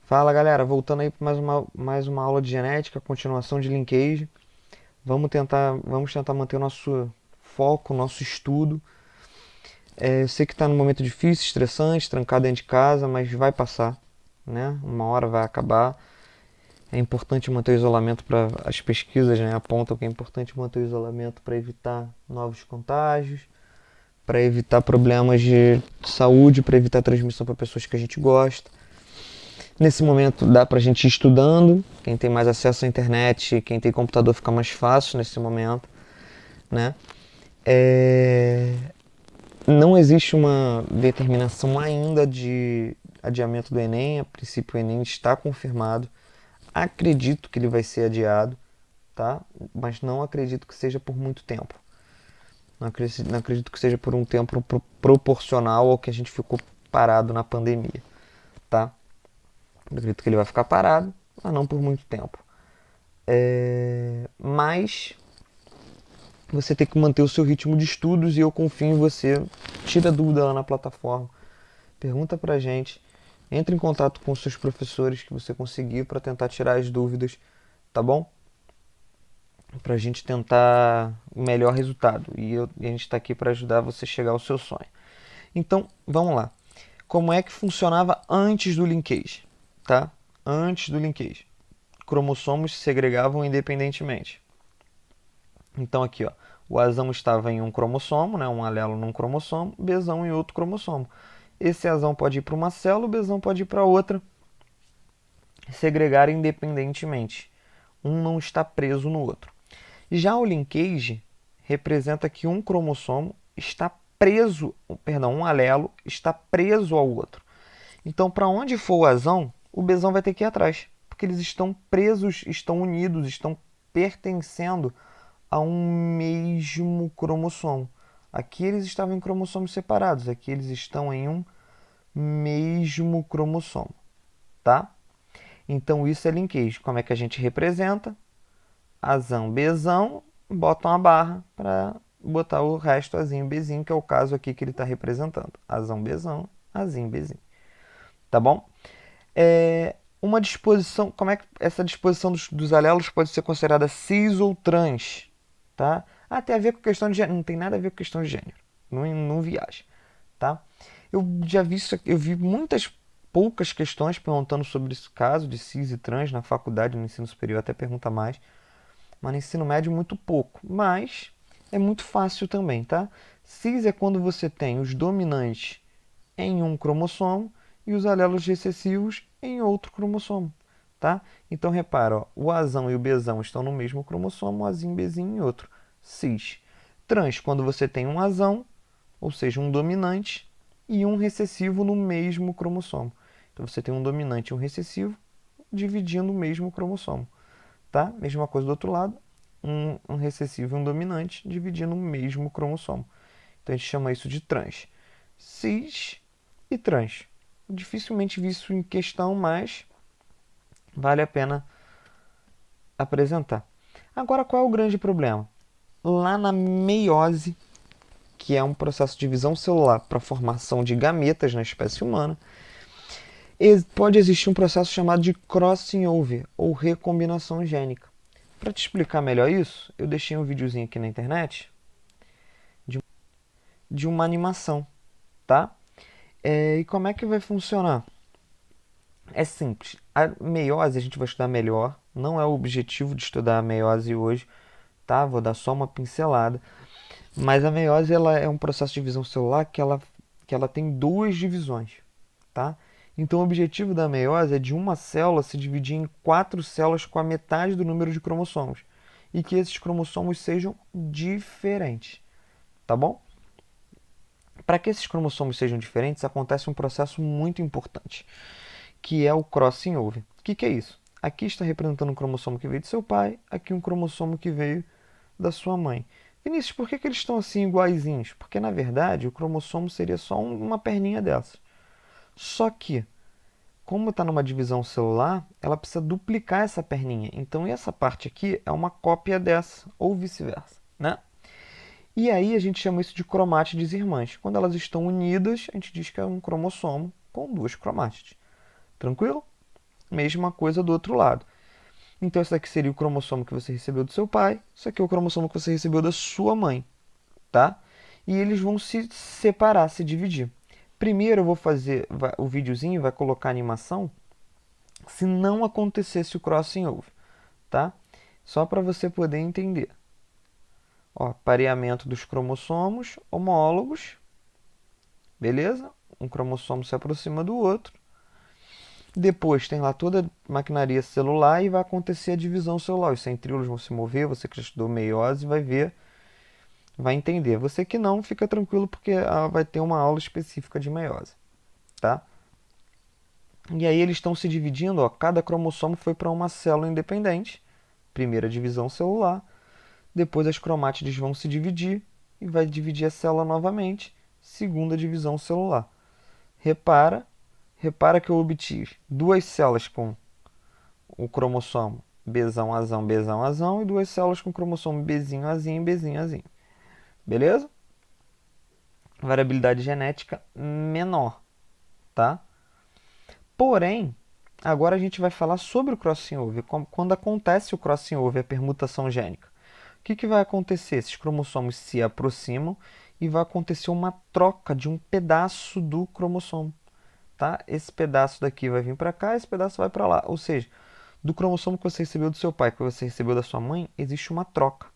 Fala galera, voltando aí para mais uma aula de genética, continuação de linkage. Vamos tentar manter o nosso foco, o nosso estudo. Eu sei que está num momento difícil, estressante, trancado dentro de casa, mas vai passar, né? Uma hora vai acabar. É importante manter o isolamento para as pesquisas, né? Apontam que é importante manter o isolamento para evitar novos contágios, para evitar problemas de saúde, para evitar transmissão para pessoas que a gente gosta. Nesse momento dá pra gente ir estudando, quem tem mais acesso à internet, quem tem computador fica mais fácil nesse momento, né? É... Não existe uma determinação ainda de adiamento do Enem, a princípio o Enem está confirmado, acredito que ele vai ser adiado, tá? Mas não acredito que seja por muito tempo. Não acredito que seja por um tempo proporcional ao que a gente ficou parado na pandemia, tá? Eu acredito que ele vai ficar parado, mas não por muito tempo. Mas você tem que manter o seu ritmo de estudos e eu confio em você. Tira dúvida lá na plataforma, pergunta pra gente, entre em contato com os seus professores que você conseguir para tentar tirar as dúvidas, tá bom? Pra gente tentar o melhor resultado e a gente está aqui para ajudar você a chegar ao seu sonho. Então, vamos lá. Como é que funcionava antes do linkage, tá? Antes do linkage. Cromossomos se segregavam independentemente. Então aqui, ó, o Azão estava em um cromossomo, né, um alelo num cromossomo, Bzão em outro cromossomo. Esse Azão pode ir para uma célula, o Bzão pode ir para outra, segregar independentemente. Um não está preso no outro. Já o linkage representa que um cromossomo está preso, perdão, um alelo está preso ao outro. Então, para onde for o Azão, o Bzão vai ter que ir atrás, porque eles estão presos, estão unidos, estão pertencendo a um mesmo cromossomo. Aqui eles estavam em cromossomos separados, aqui eles estão em um mesmo cromossomo, tá? Então isso é linkage. Como é que a gente representa? Azão, Bzão, bota uma barra para botar o resto Azinho, Bzinho, que é o caso aqui que ele está representando. Azão, Bzão, Azinho, Bzinho. Tá bom? Uma disposição, como é que essa disposição dos alelos pode ser considerada cis ou trans, tá? Ah, tem a ver com questão de gênero, não tem nada a ver com questão de gênero, não viaja, tá? Eu já vi isso, eu vi muitas poucas questões perguntando sobre esse caso de cis e trans na faculdade, no ensino superior até pergunta mais, mas no ensino médio muito pouco, mas é muito fácil também, tá? Cis é quando você tem os dominantes em um cromossomo e os alelos recessivos em outro cromossomo, tá? Então repara, ó, o Azão e o Bzão estão no mesmo cromossomo, o Azinho e Bzinho em outro. Cis. Trans, quando você tem um Azão, ou seja, um dominante, e um recessivo no mesmo cromossomo. Então você tem um dominante e um recessivo dividindo o mesmo cromossomo, tá? Mesma coisa do outro lado, um recessivo e um dominante dividindo o mesmo cromossomo. Então a gente chama isso de trans. Cis e trans. Dificilmente vi isso em questão, mas vale a pena apresentar. Agora, qual é o grande problema? Lá na meiose, que é um processo de divisão celular para a formação de gametas na espécie humana, pode existir um processo chamado de crossing over, ou recombinação gênica. Para te explicar melhor isso, eu deixei um videozinho aqui na internet de, de uma animação, tá? E como é que vai funcionar? É simples. A meiose a gente vai estudar melhor. Não é o objetivo de estudar a meiose hoje, tá? Vou dar só uma pincelada. Mas a meiose ela é um processo de divisão celular que ela tem duas divisões, tá? Então o objetivo da meiose é de uma célula se dividir em quatro células com a metade do número de cromossomos. E que esses cromossomos sejam diferentes, tá bom? Para que esses cromossomos sejam diferentes, acontece um processo muito importante, que é o crossing over. O que é isso? Aqui está representando um cromossomo que veio de seu pai, aqui um cromossomo que veio da sua mãe. Vinícius, por que eles estão assim iguaizinhos? Porque na verdade o cromossomo seria só uma perninha dessas. Só que, como está numa divisão celular, ela precisa duplicar essa perninha. Então essa parte aqui é uma cópia dessa, ou vice-versa, né? E aí a gente chama isso de cromátides irmãs. Quando elas estão unidas, a gente diz que é um cromossomo com duas cromátides. Tranquilo? Mesma coisa do outro lado. Então, esse daqui seria o cromossomo que você recebeu do seu pai, isso aqui é o cromossomo que você recebeu da sua mãe, tá? E eles vão se separar, se dividir. Primeiro eu vou fazer o videozinho, vai colocar a animação, se não acontecesse o crossing over, tá? Só para você poder entender. Ó, pareamento dos cromossomos homólogos, beleza? Um cromossomo se aproxima do outro. Depois tem lá toda a maquinaria celular e vai acontecer a divisão celular. Os centríolos vão se mover, você que já estudou meiose vai ver, vai entender. Você que não, fica tranquilo porque vai ter uma aula específica de meiose, tá? E aí eles estão se dividindo, ó, cada cromossomo foi para uma célula independente. Primeira divisão celular. Depois as cromátides vão se dividir e vai dividir a célula novamente. Segunda divisão celular. Repara, repara que eu obtive duas células com o cromossomo Bzão, Azão, Bzão, Azão e duas células com o cromossomo Bzinho, Azinho, Bzinho, Azinho. Beleza? Variabilidade genética menor, tá? Porém, agora a gente vai falar sobre o crossing over. Quando acontece o crossing over, a permutação gênica, o que vai acontecer? Esses cromossomos se aproximam e vai acontecer uma troca de um pedaço do cromossomo, tá? Esse pedaço daqui vai vir para cá, esse pedaço vai para lá. Ou seja, do cromossomo que você recebeu do seu pai, que você recebeu da sua mãe, existe uma troca.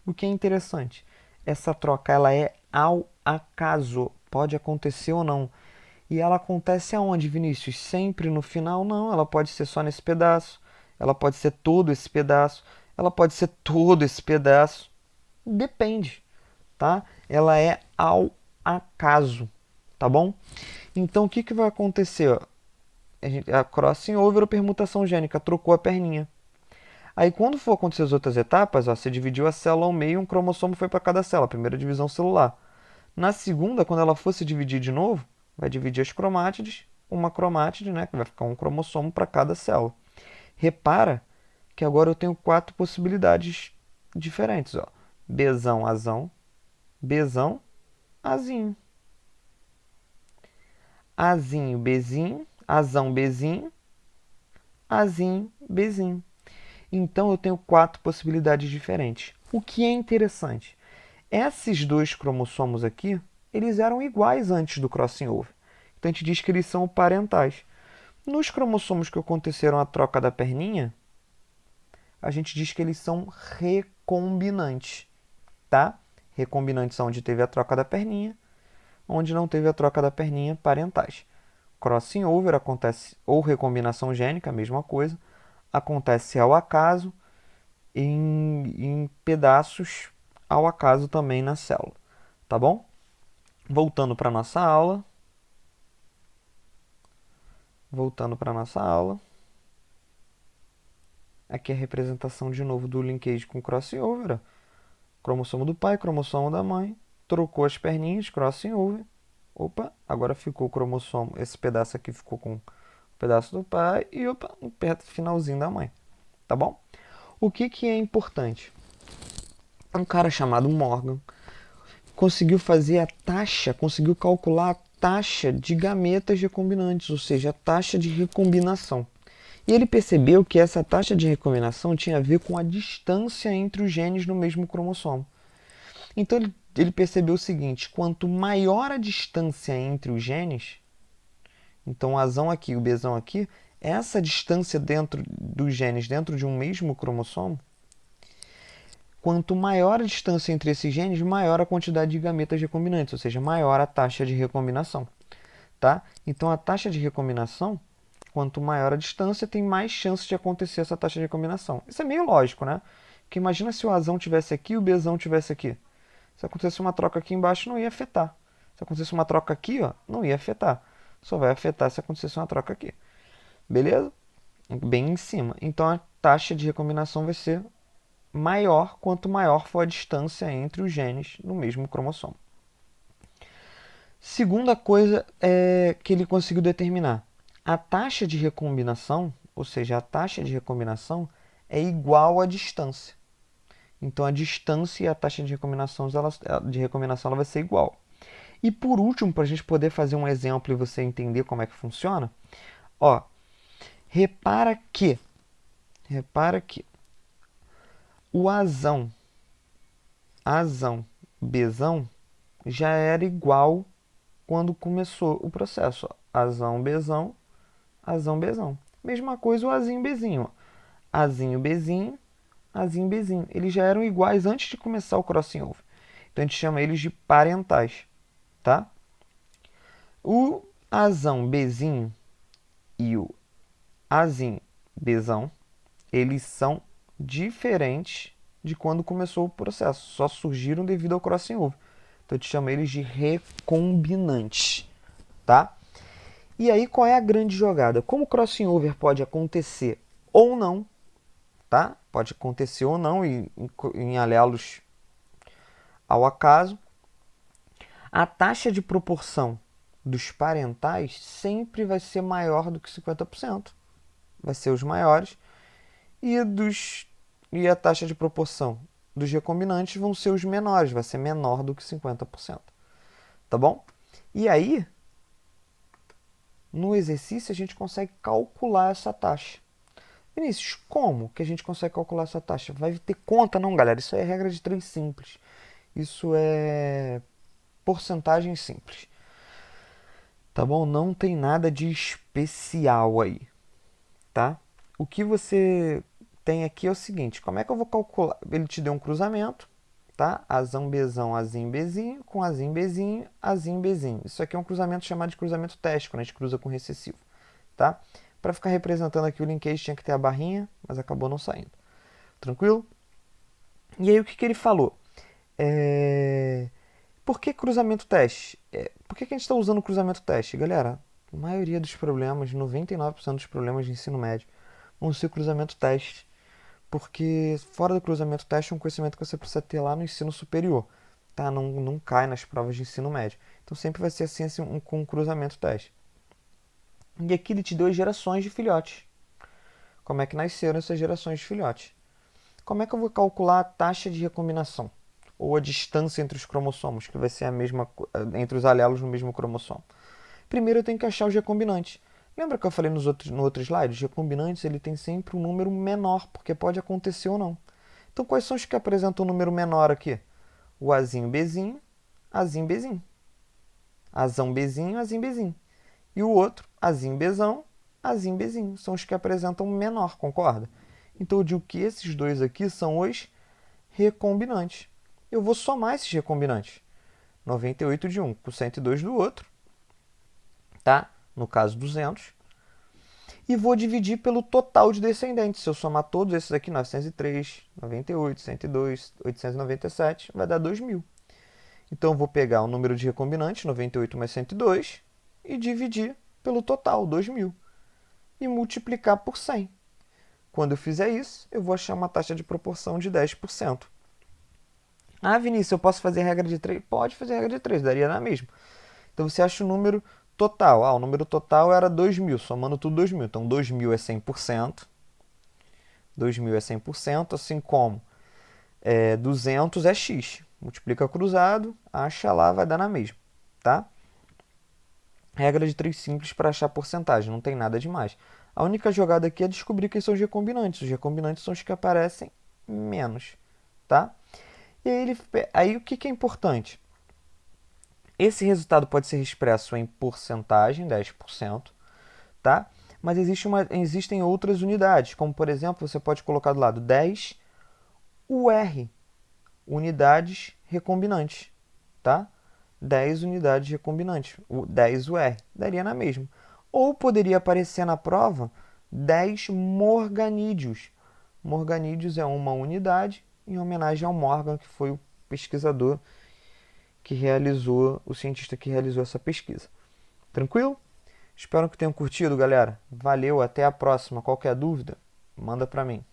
O que é interessante, essa troca ela é ao acaso, pode acontecer ou não. E ela acontece aonde, Vinícius? Sempre no final? Não, ela pode ser só nesse pedaço, ela pode ser todo esse pedaço, ela pode ser todo esse pedaço. Depende, tá? Ela é ao acaso, tá bom? Então, o que vai acontecer? A crossing over ou permutação gênica trocou a perninha. Aí, quando for acontecer as outras etapas, ó, você dividiu a célula ao meio, um cromossomo foi para cada célula, primeira divisão celular. Na segunda, quando ela for se dividir de novo, vai dividir as cromátides, uma cromátide, né, que vai ficar um cromossomo para cada célula. Repara que agora eu tenho quatro possibilidades diferentes, ó. Bzão, Azão, Bzão, Azinho. Azinho, Bzinho, Azão, Bzinho, Azinho, Bzinho. Então eu tenho quatro possibilidades diferentes. O que é interessante, esses dois cromossomos aqui, eles eram iguais antes do crossing over. Então a gente diz que eles são parentais. Nos cromossomos que aconteceram a troca da perninha, a gente diz que eles são recombinantes, tá? Recombinantes onde teve a troca da perninha, onde não teve a troca da perninha, parentais. Crossing over acontece, ou recombinação gênica, a mesma coisa, acontece ao acaso, em pedaços ao acaso também na célula, tá bom? Voltando para nossa aula. Voltando para nossa aula. Aqui é a representação de novo do linkage com crossover. Cromossomo do pai, cromossomo da mãe. Trocou as perninhas, crossing over. Opa, agora ficou o cromossomo. Esse pedaço aqui ficou com o pedaço do pai e opa, um finalzinho da mãe. Tá bom? O que é importante? Um cara chamado Morgan conseguiu fazer a taxa, conseguiu calcular a taxa de gametas recombinantes, ou seja, a taxa de recombinação. E ele percebeu que essa taxa de recombinação tinha a ver com a distância entre os genes no mesmo cromossomo. Então ele percebeu o seguinte: quanto maior a distância entre os genes, então o Azão aqui e o Bzão aqui, essa distância dentro dos genes dentro de um mesmo cromossomo, quanto maior a distância entre esses genes, maior a quantidade de gametas recombinantes, ou seja, maior a taxa de recombinação. Tá? Então a taxa de recombinação, quanto maior a distância, tem mais chance de acontecer essa taxa de recombinação. Isso é meio lógico, né? Porque imagina se o Azão tivesse aqui e o Bzão tivesse aqui. Se acontecesse uma troca aqui embaixo, não ia afetar. Se acontecesse uma troca aqui, ó, não ia afetar. Só vai afetar se acontecesse uma troca aqui. Beleza? Bem em cima. Então a taxa de recombinação vai ser maior quanto maior for a distância entre os genes no mesmo cromossomo. Segunda coisa que ele conseguiu determinar. A taxa de recombinação, ou seja, a taxa de recombinação é igual à distância. Então a distância e a taxa de recombinação, ela vai ser igual. E por último, para a gente poder fazer um exemplo e você entender como é que funciona, ó, Repara que o azão, Bzão, já era igual quando começou o processo. Ó. Azão, Bzão. Mesma coisa o azinho, Bzinho. Ó. Azinho, Bzinho. Eles já eram iguais antes de começar o crossing over. Então a gente chama eles de parentais, tá? O azão, Bzinho e o azinho, Bzão, eles são diferentes de quando começou o processo. Só surgiram devido ao crossing over. Então a gente chama eles de recombinantes, tá? E aí qual é a grande jogada? Como o crossing over pode acontecer ou não, tá? Pode acontecer ou não em alelos ao acaso. A taxa de proporção dos parentais sempre vai ser maior do que 50%. Vai ser os maiores. E a taxa de proporção dos recombinantes vão ser os menores, vai ser menor do que 50%. Tá bom? E aí, no exercício, a gente consegue calcular essa taxa. Vinícius, como que a gente consegue calcular essa taxa? Vai ter conta? Não, galera. Isso é regra de 3 simples. Isso é porcentagem simples. Tá bom? Não tem nada de especial aí. Tá? O que você tem aqui é o seguinte. Como é que eu vou calcular? Ele te deu um cruzamento. Tá? Azão, Bzão, azinho, Bzinho, com azinho, Bzinho. Isso aqui é um cruzamento chamado de cruzamento teste, quando a gente cruza com recessivo. Tá? Para ficar representando aqui o linkage tinha que ter a barrinha, mas acabou não saindo. Tranquilo? E aí o que ele falou? Por que cruzamento teste? Por que a gente está usando o cruzamento teste? Galera, a maioria dos problemas, 99% dos problemas de ensino médio, vão ser cruzamento teste. Porque fora do cruzamento teste é um conhecimento que você precisa ter lá no ensino superior. Tá? Não cai nas provas de ensino médio. Então sempre vai ser assim com cruzamento teste. E aqui ele te deu as gerações de filhotes. Como é que nasceram essas gerações de filhotes? Como é que eu vou calcular a taxa de recombinação? Ou a distância entre os cromossomos, que vai ser a mesma entre os alelos no mesmo cromossomo? Primeiro eu tenho que achar os recombinantes. Lembra que eu falei no outro slide? Os recombinantes ele tem sempre um número menor, porque pode acontecer ou não. Então quais são os que apresentam um número menor aqui? O azinho, Bzinho. Azão, Bzinho. E o outro, azinho, Bzão. São os que apresentam menor, concorda? Então eu digo que esses dois aqui são os recombinantes. Eu vou somar esses recombinantes. 98 de um com 102 do outro, tá? No caso 200. E vou dividir pelo total de descendentes. Se eu somar todos esses aqui, 903, 98, 102, 897, vai dar 2.000. Então eu vou pegar o número de recombinantes, 98 mais 102, e dividir pelo total, 2.000. E multiplicar por 100. Quando eu fizer isso, eu vou achar uma taxa de proporção de 10%. Ah, Vinícius, eu posso fazer regra de 3? Pode fazer regra de 3, daria na mesma. Então você acha o número total. O número total era 2.000, somando tudo 2.000. Então 2.000 é 100%. 2.000 é 100%, assim como 200 é x. Multiplica cruzado, acha lá, vai dar na mesma. Tá? Regra de 3 simples para achar porcentagem, não tem nada demais. A única jogada aqui é descobrir quem são os recombinantes. Os recombinantes são os que aparecem menos. Tá? E aí o que é importante? Esse resultado pode ser expresso em porcentagem, 10%, tá? Mas existem outras unidades, como por exemplo, você pode colocar do lado 10 UR, unidades recombinantes, tá? 10 unidades recombinantes, 10 UR, daria na mesma. Ou poderia aparecer na prova 10 morganídeos. Morganídeos é uma unidade em homenagem ao Morgan, que foi o pesquisador o cientista que realizou essa pesquisa. Tranquilo? Espero que tenham curtido, galera. Valeu, até a próxima. Qualquer dúvida, manda para mim.